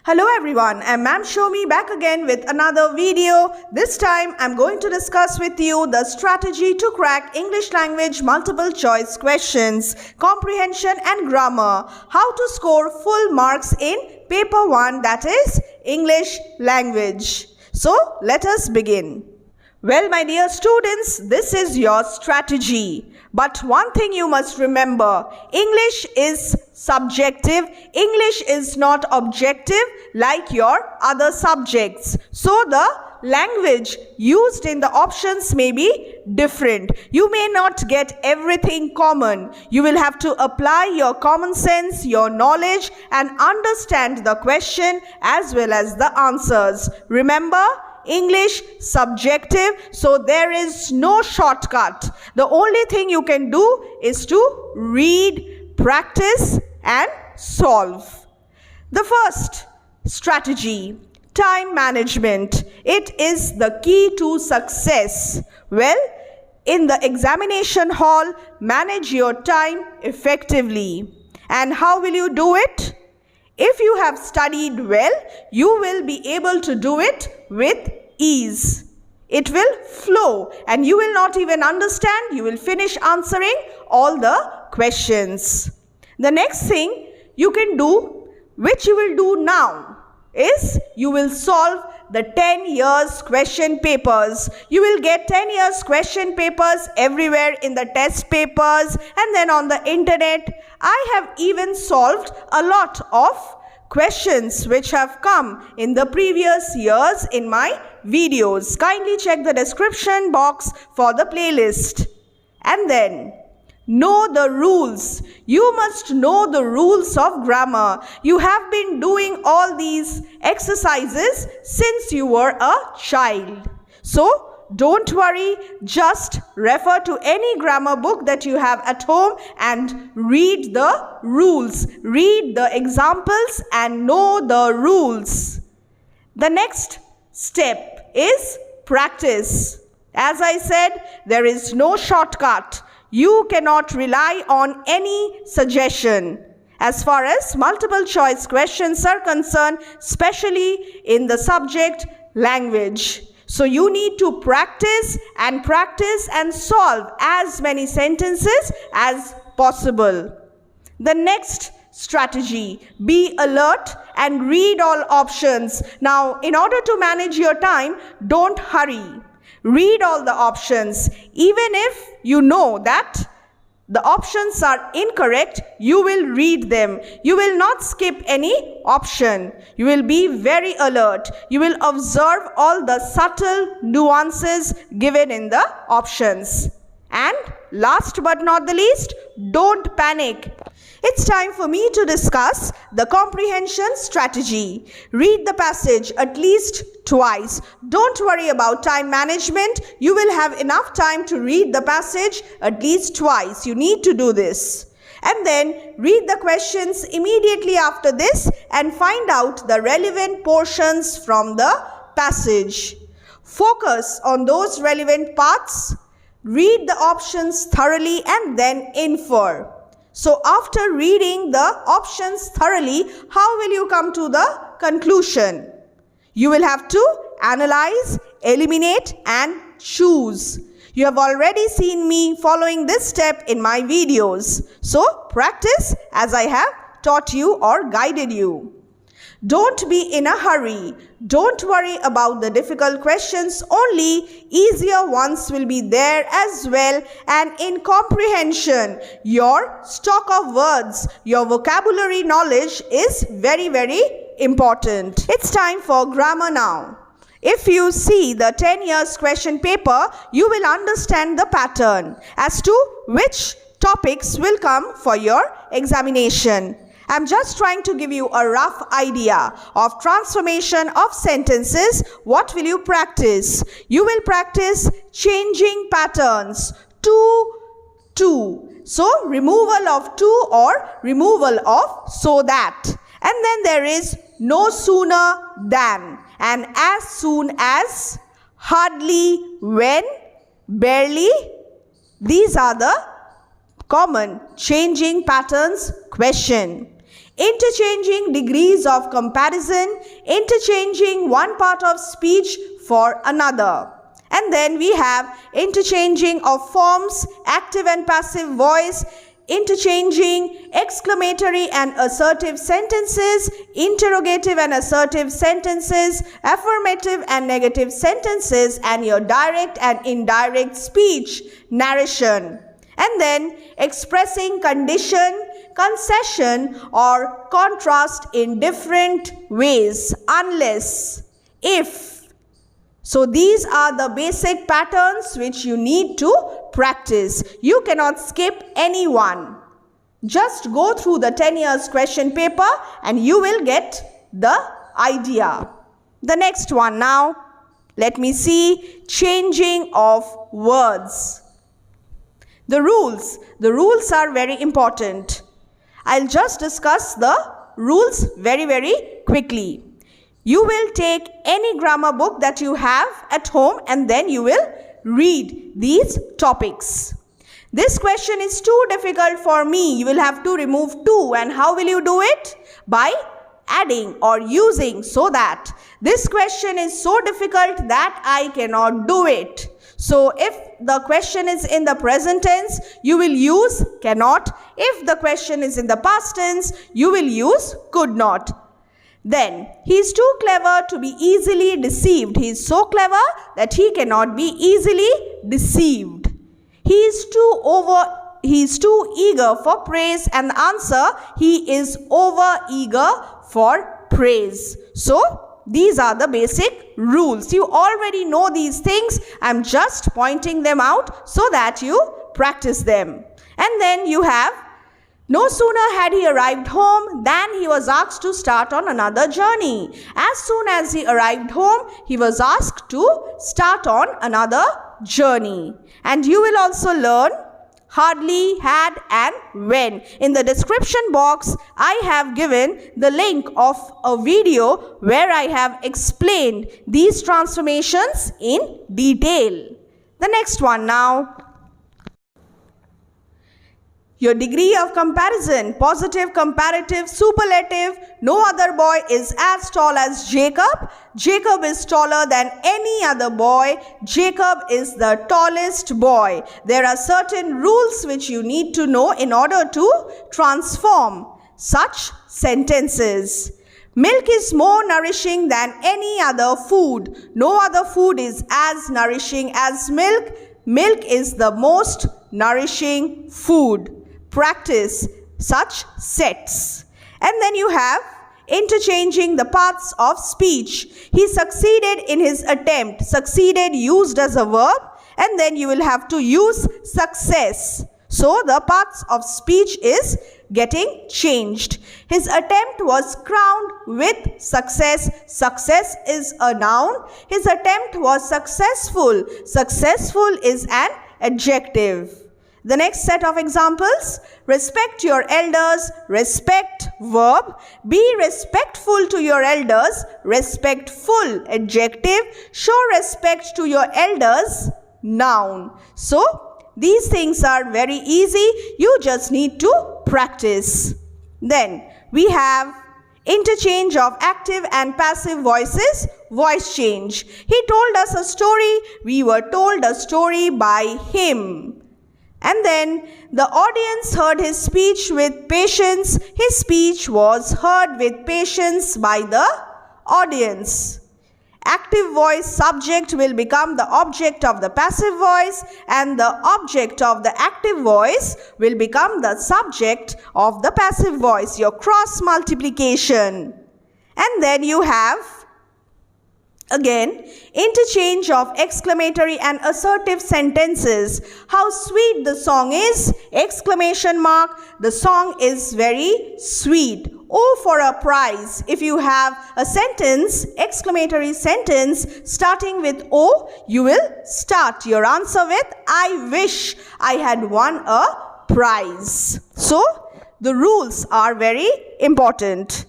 Hello everyone, I'm Ma'am Shomi back again with another video. This time I'm going to discuss with you the strategy to crack English language multiple choice questions, comprehension and grammar. How to score full marks in paper 1, that is English language. So let us begin. Well, my dear students, this is your strategy. But one thing you must remember, English is subjective. English is not objective like your other subjects. So the language used in the options may be different. You may not get everything common. You will have to apply your common sense, your knowledge, and understand the question as well as the answers. Remember, English subjective, so there is no shortcut. The only thing you can do is to read, practice and solve. The first strategy, time management. It is the key to success. Well, in the examination hall, manage your time effectively. And how will you do it? If you have studied well, you will be able to do it with ease. It will flow and you will not even understand. You will finish answering all the questions. The next thing you can do, which you will do now, is you will solve the 10 years question papers. You will get 10 years question papers everywhere in the test papers and then on the internet. I have even solved a lot of questions which have come in the previous years in my videos. Kindly check the description box for the playlist. And then, know the rules. You must know the rules of grammar. You have been doing all these exercises since you were a child. So, don't worry, just refer to any grammar book that you have at home and read the rules. Read the examples and know the rules. The next step is practice. As I said, there is no shortcut. You cannot rely on any suggestion. As far as multiple choice questions are concerned, especially in the subject language. So you need to practice and solve as many sentences as possible. The next strategy, be alert and read all options. Now, in order to manage your time, don't hurry. Read all the options. Even if you know that the options are incorrect, you will read them. You will not skip any option. You will be very alert. You will observe all the subtle nuances given in the options. And last but not the least, don't panic. It's time for me to discuss the comprehension strategy. Read the passage at least twice. Don't worry about time management. You will have enough time to read the passage at least twice. You need to do this. And then read the questions immediately after this and find out the relevant portions from the passage. Focus on those relevant parts. Read the options thoroughly and then infer. So after reading the options thoroughly, how will you come to the conclusion? You will have to analyze, eliminate and choose. You have already seen me following this step in my videos. So practice as I have taught you or guided you. Don't be in a hurry. Don't worry about the difficult questions only. Easier ones will be there as well. And in comprehension, your stock of words, your vocabulary knowledge is very, very important. It's time for grammar now. If you see the 10 years question paper, you will understand the pattern as to which topics will come for your examination. I'm just trying to give you a rough idea of transformation of sentences. What will you practice? You will practice changing patterns. To. So removal of to or removal of so that. And then there is no sooner than and as soon as, hardly, when, barely. These are the common changing patterns question. interchanging degrees of comparison, interchanging one part of speech for another. And then we have interchanging of forms, active and passive voice, interchanging exclamatory and assertive sentences, interrogative and assertive sentences, affirmative and negative sentences, and your direct and indirect speech, narration. And then expressing condition, concession or contrast in different ways, unless, if. So these are the basic patterns which you need to practice. You cannot skip any one. Just go through the 10 years question paper and you will get the idea. The next one now, let me see, changing of words. The rules are very important. I'll just discuss the rules very quickly. You will take any grammar book that you have at home and then you will read these topics. This question is too difficult for me. You will have to remove 2, and how will you do it? By adding or using, so that this question is so difficult that I cannot do it. So if the question is in the present tense, you will use cannot. If the question is in the past tense, you will use could not. Then, he is too clever to be easily deceived. He is so clever that he cannot be easily deceived. He is too eager for praise, and the answer, he is over eager for praise. So, these are the basic rules. You already know these things. I am just pointing them out so that you practice them. And then you have, no sooner had he arrived home than he was asked to start on another journey. As soon as he arrived home, he was asked to start on another journey. And you will also learn hardly, had and when. In the description box, I have given the link of a video where I have explained these transformations in detail. The next one now. Your degree of comparison, positive, comparative, superlative. No other boy is as tall as Jacob. Jacob is taller than any other boy. Jacob is the tallest boy. There are certain rules which you need to know in order to transform such sentences. Milk is more nourishing than any other food. No other food is as nourishing as milk. Milk is the most nourishing food. Practice such sets. And then you have interchanging the parts of speech. He succeeded in his attempt. Succeeded used as a verb, and then you will have to use success. So the parts of speech is getting changed. His attempt was crowned with success. Success is a noun. His attempt was successful. Successful is an adjective. The next set of examples, respect your elders, respect verb, be respectful to your elders, respectful adjective, show respect to your elders, noun. So, these things are very easy, you just need to practice. Then, we have interchange of active and passive voices, voice change. He told us a story, we were told a story by him. And then the audience heard his speech with patience. His speech was heard with patience by the audience. Active voice subject will become the object of the passive voice, and the object of the active voice will become the subject of the passive voice, your cross multiplication. And then you have again, interchange of exclamatory and assertive sentences. How sweet the song is! Exclamation mark. The song is very sweet. Oh, for a prize. If you have a sentence, exclamatory sentence starting with O, you will start your answer with I wish I had won a prize. So, the rules are very important.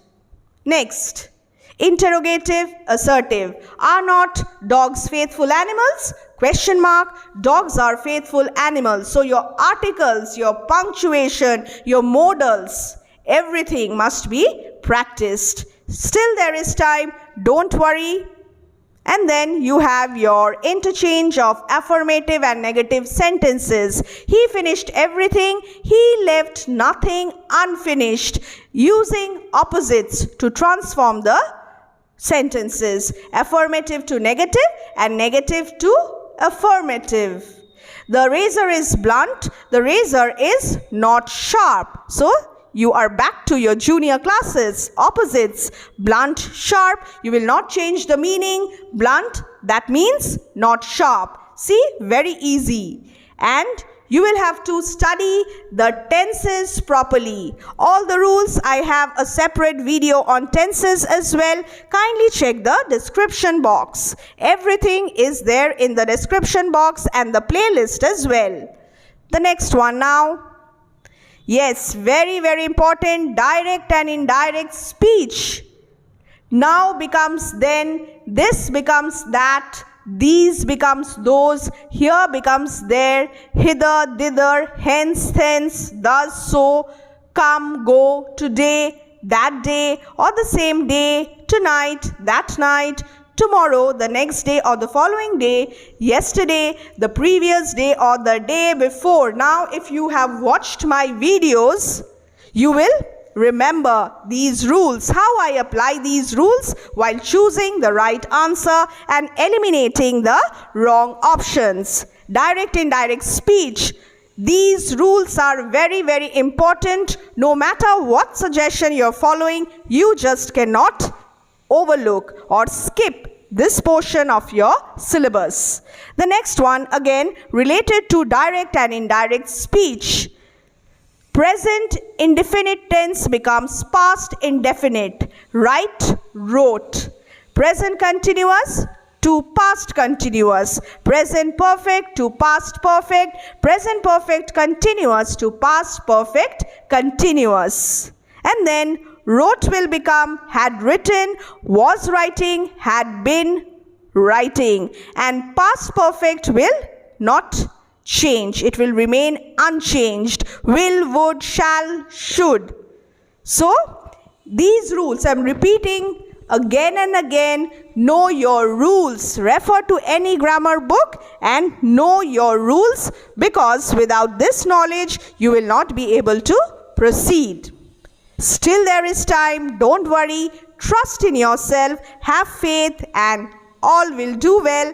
Next. Interrogative, assertive. Are not dogs faithful animals? Question mark. Dogs are faithful animals. So your articles, your punctuation, your modals, Everything must be practiced. Still there is time, don't worry. And then you have your interchange of affirmative and negative sentences. He finished everything, he left nothing unfinished. Using opposites to transform the sentences. Affirmative to negative and negative to affirmative. The razor is blunt, the razor is not sharp. So, you are back to your junior classes. Opposites, blunt, sharp. You will not change the meaning. Blunt, that means not sharp. See, very easy. And you will have to study the tenses properly. All the rules, I have a separate video on tenses as well. Kindly check the description box. Everything is there in the description box and the playlist as well. The next one now. Yes, very, very important, direct and indirect speech. Now becomes then, this becomes that, these becomes those, here becomes there, hither, thither, hence, thence, thus, so, come, go, today, that day, or the same day, tonight, that night, tomorrow, the next day or the following day, yesterday, the previous day or the day before. Now, if you have watched my videos, you will remember these rules, how I apply these rules while choosing the right answer and eliminating the wrong options. Direct, indirect speech. These rules are very, very important. No matter what suggestion you're following, you just cannot overlook or skip this portion of your syllabus. The next one, again related to direct and indirect speech. Present indefinite tense becomes past indefinite. Write, wrote. Present continuous to past continuous. Present perfect to past perfect. Present perfect continuous to past perfect continuous. And then wrote will become had written, was writing, had been writing. And past perfect will not change. It will remain unchanged. Will, would, shall, should. So, these rules I'm repeating again and again. Know your rules. Refer to any grammar book and know your rules, because without this knowledge, you will not be able to proceed. Still there is time, don't worry, trust in yourself, have faith and all will do well.